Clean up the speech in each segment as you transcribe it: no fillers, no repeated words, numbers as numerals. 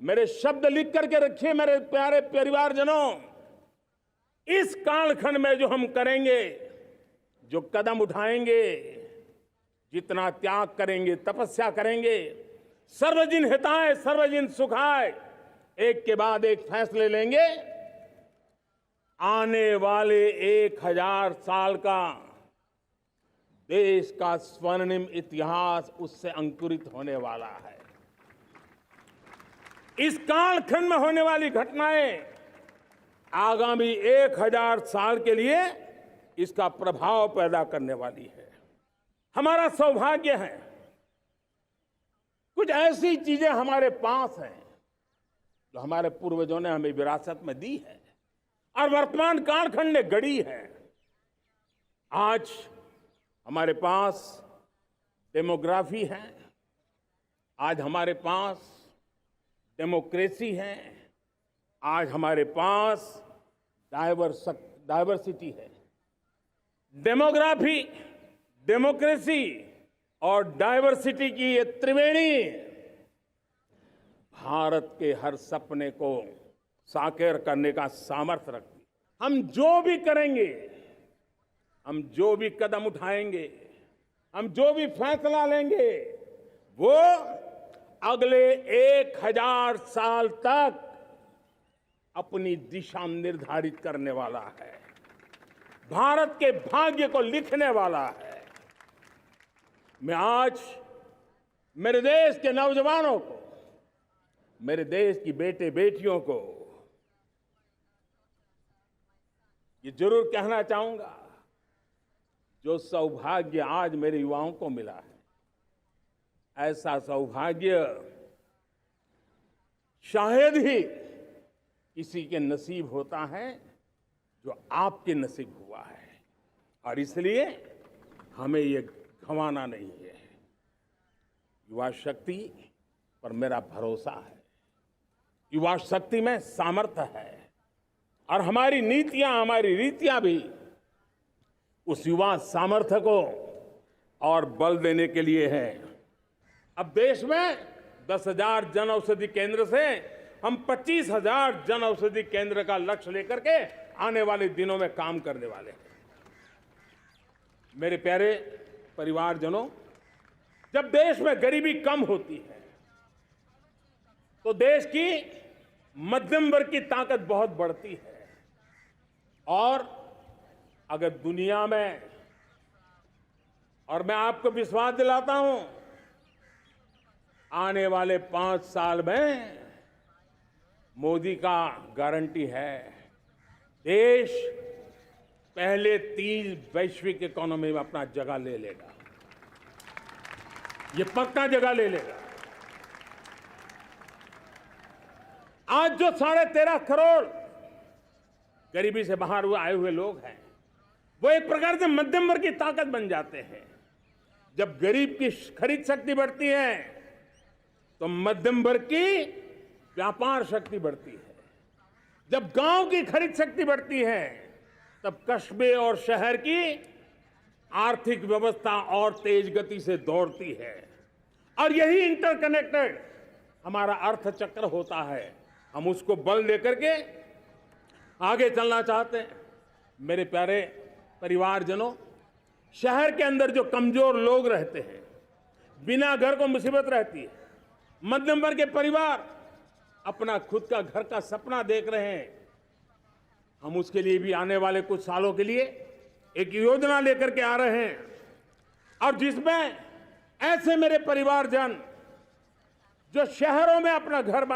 मेरे शब्द लिख करके रखिए मेरे प्यारे परिवारजनों। इस कालखंड में जो हम करेंगे, जो कदम उठाएंगे, जितना त्याग करेंगे, तपस्या करेंगे, सर्वजन हिताय सर्वजन सुखाय, एक के बाद एक फैसले लेंगे, आने वाले 1000 साल का देश का स्वर्णिम इतिहास उससे अंकुरित होने वाला है। इस कालखंड में होने वाली घटनाएं आगामी 1000 साल के लिए इसका प्रभाव पैदा करने वाली है। हमारा सौभाग्य है, कुछ ऐसी चीजें हमारे पास हैं जो हमारे पूर्वजों ने हमें विरासत में दी है और वर्तमान कालखंड ने गढ़ी है। आज हमारे पास डेमोग्राफी है, आज हमारे पास डेमोक्रेसी है, आज हमारे पास डाइवर्सिटी है। डेमोग्राफी, डेमोक्रेसी और डाइवर्सिटी की ये त्रिवेणी भारत के हर सपने को साकार करने का सामर्थ्य रखती। हम जो भी करेंगे, हम जो भी कदम उठाएंगे, हम जो भी फैसला लेंगे, वो अगले 1000 साल तक अपनी दिशा निर्धारित करने वाला है, भारत के भाग्य को लिखने वाला है। मैं आज मेरे देश के नौजवानों को, मेरे देश की बेटे बेटियों को ये जरूर कहना चाहूंगा, जो सौभाग्य आज मेरे युवाओं को मिला है, ऐसा सौभाग्य शायद ही किसी के नसीब होता है जो आपके नसीब हुआ है। और इसलिए हमें ये गंवाना नहीं है। युवा शक्ति पर मेरा भरोसा है, युवा शक्ति में सामर्थ्य है और हमारी नीतियां, हमारी रीतियां भी उस युवा सामर्थ्य को और बल देने के लिए है। अब देश में 10,000 जन औषधि केंद्र से हम 25,000 जन औषधि केंद्र का लक्ष्य लेकर के आने वाले दिनों में काम करने वाले हैं। मेरे प्यारे परिवारजनों, जब देश में गरीबी कम होती है तो देश की मध्यम वर्ग की ताकत बहुत बढ़ती है। और अगर दुनिया में, और मैं आपको विश्वास दिलाता हूं, आने वाले 5 साल में मोदी का गारंटी है, देश पहले 3 वैश्विक इकोनॉमी में अपना जगह ले लेगा। ये पक्का जगह ले लेगा। आज जो 13.5 करोड़ गरीबी से बाहर आए हुए लोग हैं, वो एक प्रकार से मध्यम वर्ग की ताकत बन जाते हैं। जब गरीब की खरीद शक्ति बढ़ती है तो मध्यम वर्ग की व्यापार शक्ति बढ़ती है। जब गांव की खरीद शक्ति बढ़ती है तब कस्बे और शहर की आर्थिक व्यवस्था और तेज गति से दौड़ती है। और यही इंटरकनेक्टेड हमारा अर्थचक्र होता है। हम उसको बल देकर के आगे चलना चाहते हैं। मेरे प्यारे परिवारजनों, शहर के अंदर जो कमजोर लोग रहते हैं, बिना घर को मुसीबत रहती है, मध्यम वर्ग के परिवार अपना खुद का घर का सपना देख रहे हैं, हम उसके लिए भी आने वाले कुछ सालों के लिए एक योजना लेकर के आ रहे हैं। और जिसमें ऐसे मेरे परिवारजन जो शहरों में अपना घर,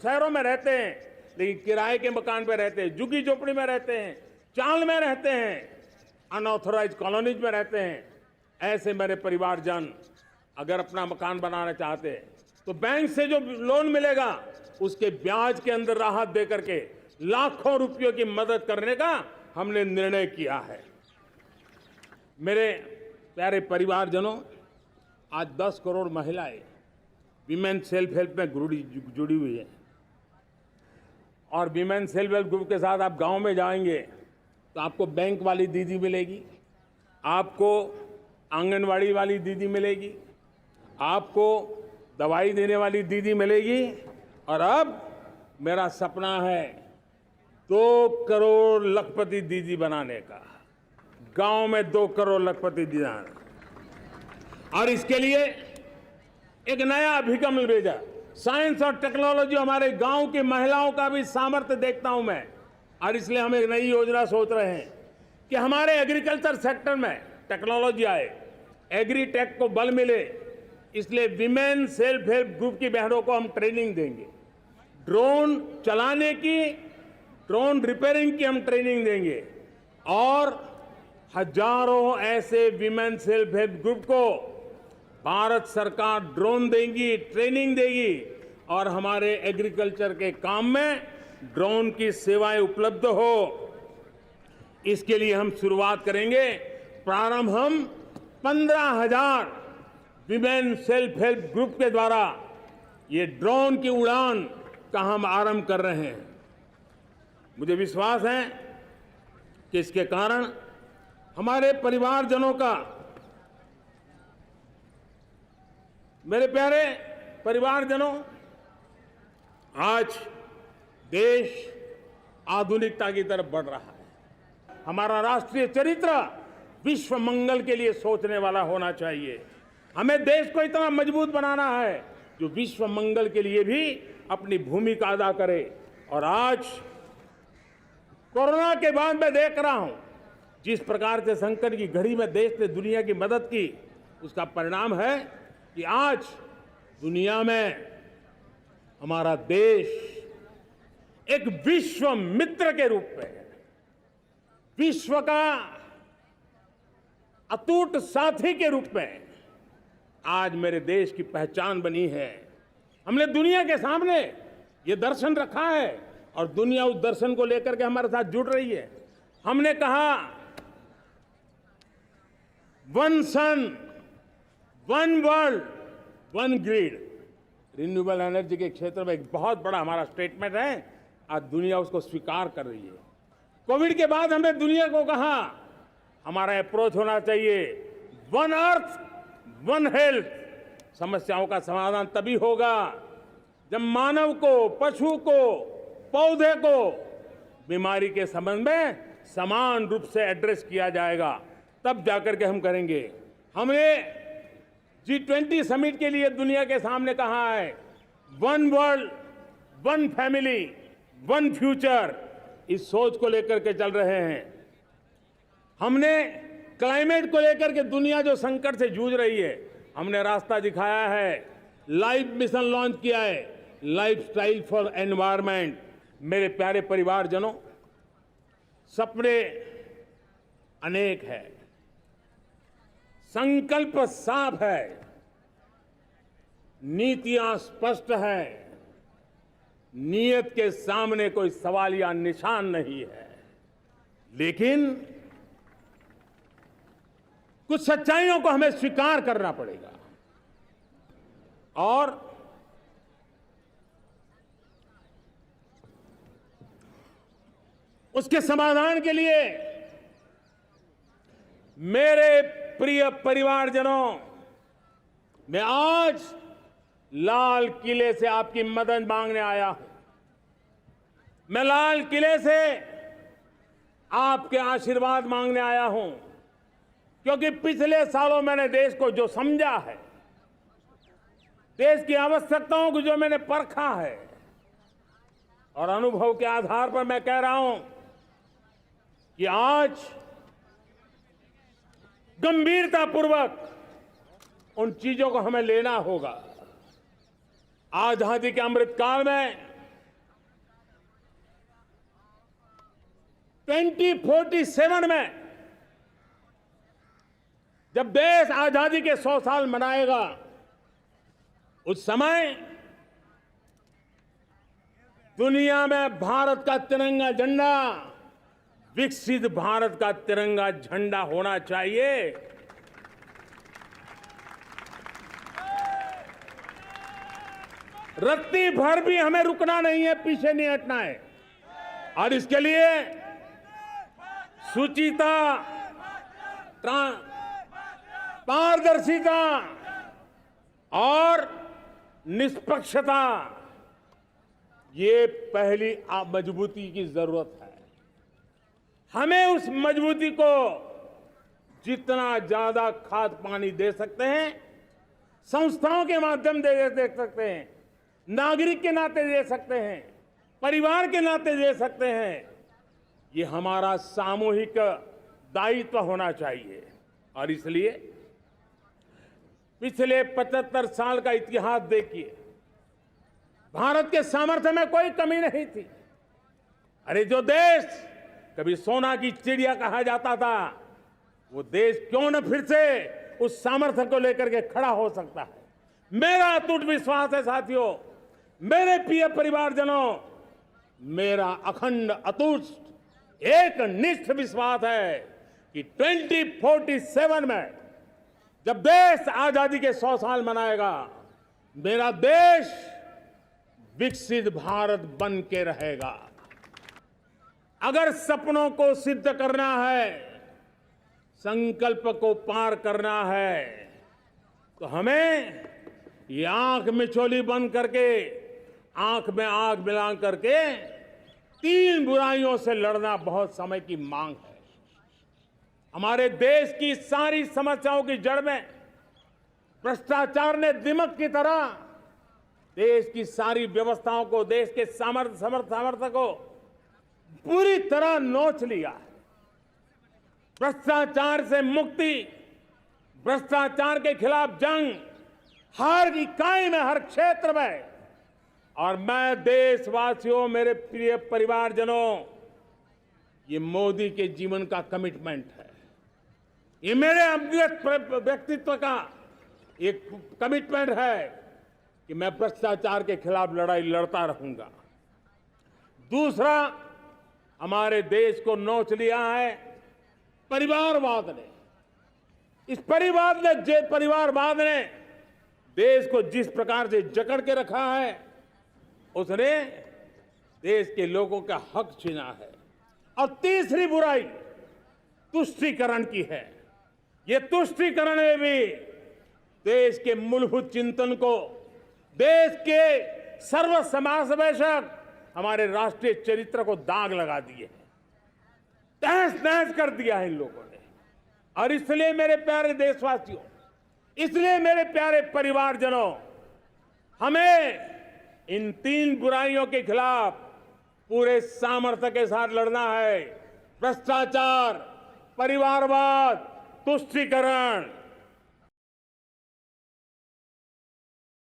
शहरों में रहते हैं लेकिन किराए के मकान पे रहते हैं, झुग्गी झोपड़ी में रहते हैं, चाल में रहते हैं, अनऑथराइज्ड कॉलोनीज में रहते हैं, ऐसे मेरे परिवारजन अगर अपना मकान बनाना चाहते हैं तो बैंक से जो लोन मिलेगा उसके ब्याज के अंदर राहत दे करके लाखों रुपयों की मदद करने का हमने निर्णय किया है। मेरे प्यारे परिवारजनों, आज 10 करोड़ महिलाएं विमेन सेल्फ हेल्प में जुड़ी हुई है। और विमेन सेल्फ हेल्प ग्रुप के साथ आप गांव में जाएंगे तो आपको बैंक वाली दीदी मिलेगी, आपको आंगनवाड़ी वाली दीदी मिलेगी, आपको दवाई देने वाली दीदी मिलेगी और अब मेरा सपना है 2 करोड़ लखपति दीदी बनाने का, गांव में 2 करोड़ लखपति दीदी, और इसके लिए एक नया अभिगम भेजा। साइंस और टेक्नोलॉजी, हमारे गांव की महिलाओं का भी सामर्थ्य देखता हूं मैं, और इसलिए हम एक नई योजना सोच रहे हैं कि हमारे एग्रीकल्चर सेक्टर में टेक्नोलॉजी आए, एग्री टेक को बल मिले। इसलिए विमेन सेल्फ हेल्प ग्रुप की बहनों को हम ट्रेनिंग देंगे, ड्रोन चलाने की, ड्रोन रिपेयरिंग की हम ट्रेनिंग देंगे, और हजारों ऐसे विमेन सेल्फ हेल्प ग्रुप को भारत सरकार ड्रोन देगी, ट्रेनिंग देगी, और हमारे एग्रीकल्चर के काम में ड्रोन की सेवाएं उपलब्ध हो। इसके लिए हम शुरुआत करेंगे। प्रारंभ हम 15,000 विमेन सेल्फ हेल्प ग्रुप के द्वारा ये ड्रोन की उड़ान का हम आरंभ कर रहे हैं। मुझे विश्वास है कि इसके कारण हमारे परिवारजनों का, मेरे प्यारे परिवारजनों, आज देश आधुनिकता की तरफ बढ़ रहा है। हमारा राष्ट्रीय चरित्र विश्व मंगल के लिए सोचने वाला होना चाहिए। हमें देश को इतना मजबूत बनाना है जो विश्व मंगल के लिए भी अपनी भूमिका अदा करे। और आज कोरोना के बाद मैं देख रहा हूं जिस प्रकार से संकट की घड़ी में देश ने दुनिया की मदद की, उसका परिणाम है कि आज दुनिया में हमारा देश एक विश्व मित्र के रूप में, विश्व का अटूट साथी के रूप में आज मेरे देश की पहचान बनी है। हमने दुनिया के सामने ये दर्शन रखा है और दुनिया उस दर्शन को लेकर के हमारे साथ जुड़ रही है। हमने कहा one sun, one world, one grid. Renewable energy के क्षेत्र में एक बहुत बड़ा हमारा स्टेटमेंट है, आज दुनिया उसको स्वीकार कर रही है। कोविड के बाद हमने दुनिया को कहा हमारा अप्रोच होना चाहिए वन अर्थ, वन हेल्थ। समस्याओं का समाधान तभी होगा जब मानव को, पशु को, पौधे को बीमारी के संबंध में समान रूप से एड्रेस किया जाएगा, तब जाकर के हम करेंगे। हमने G20 समिट के लिए दुनिया के सामने कहा है one world, one family, one future. इस सोच को लेकर के चल रहे हैं। हमने क्लाइमेट को लेकर के दुनिया जो संकट से जूझ रही है, हमने रास्ता दिखाया है, लाइफ मिशन लॉन्च किया है, लाइफस्टाइल फॉर एनवायरनमेंट। मेरे प्यारे परिवारजनों, सपने अनेक है, संकल्प साफ है, नीतियां स्पष्ट है, नियत के सामने कोई सवाल या निशान नहीं है। लेकिन कुछ सच्चाइयों को हमें स्वीकार करना पड़ेगा और उसके समाधान के लिए मेरे प्रिय परिवारजनों, मैं आज लाल किले से आपकी मदद मांगने आया हूं। मैं लाल किले से आपके आशीर्वाद मांगने आया हूं, क्योंकि पिछले सालों मैंने देश को जो समझा है, देश की आवश्यकताओं को जो मैंने परखा है, और अनुभव के आधार पर मैं कह रहा हूं कि आज गंभीरतापूर्वक उन चीजों को हमें लेना होगा। आजादी के अमृतकाल में 2047 में जब देश आजादी के 100 साल मनाएगा, उस समय दुनिया में भारत का तिरंगा झंडा, विकसित भारत का तिरंगा झंडा होना चाहिए। रत्ती भर भी हमें रुकना नहीं है, पीछे नहीं हटना है। और इसके लिए शुचिता, पारदर्शिता और निष्पक्षता ये पहली मजबूती की जरूरत है। हमें उस मजबूती को जितना ज्यादा खाद पानी दे सकते हैं, संस्थाओं के माध्यम से दे सकते हैं, नागरिक के नाते दे सकते हैं, परिवार के नाते दे सकते हैं, ये हमारा सामूहिक दायित्व होना चाहिए। और इसलिए पिछले 75 साल का इतिहास देखिए, भारत के सामर्थ्य में कोई कमी नहीं थी। अरे जो देश कभी सोना की चिड़िया कहा जाता था, वो देश क्यों न फिर से उस सामर्थ्य को लेकर के खड़ा हो सकता है। मेरा अटूट विश्वास है साथियों, मेरे प्रिय परिवारजनों, मेरा अखंड अटूट एक निष्ठ विश्वास है कि 2047 में जब देश आजादी के 100 साल मनाएगा, मेरा देश विकसित भारत बन के रहेगा। अगर सपनों को सिद्ध करना है, संकल्प को पार करना है, तो हमें ये आंख मिचौली बंद करके, आंख में आंख मिला करके 3 बुराइयों से लड़ना बहुत समय की मांग है। हमारे देश की सारी समस्याओं की जड़ में भ्रष्टाचार ने दिमक की तरह देश की सारी व्यवस्थाओं को, देश के सामर्थ्य को पूरी तरह नोच लिया है। भ्रष्टाचार से मुक्ति, भ्रष्टाचार के खिलाफ जंग हर इकाई में, हर क्षेत्र में। और मैं देशवासियों, मेरे प्रिय परिवारजनों, ये मोदी के जीवन का कमिटमेंट है। ये मेरे अंतर्गत व्यक्तित्व का एक कमिटमेंट है कि मैं भ्रष्टाचार के खिलाफ लड़ाई लड़ता रहूंगा। दूसरा, हमारे देश को नोच लिया है परिवारवाद ने। इस परिवारवाद ने देश को जिस प्रकार से जकड़ के रखा है, उसने देश के लोगों का हक छीना है। और तीसरी बुराई तुष्टीकरण की है। ये तुष्टीकरण में भी देश के मूलभूत चिंतन को, देश के सर्वसमावेशक हमारे राष्ट्रीय चरित्र को दाग लगा दिए हैं, तहस नहस कर दिया है इन लोगों ने। और इसलिए मेरे प्यारे देशवासियों, इसलिए मेरे प्यारे परिवारजनों, हमें इन 3 बुराइयों के खिलाफ पूरे सामर्थ्य के साथ लड़ना है। भ्रष्टाचार, परिवारवाद, तुष्टीकरण।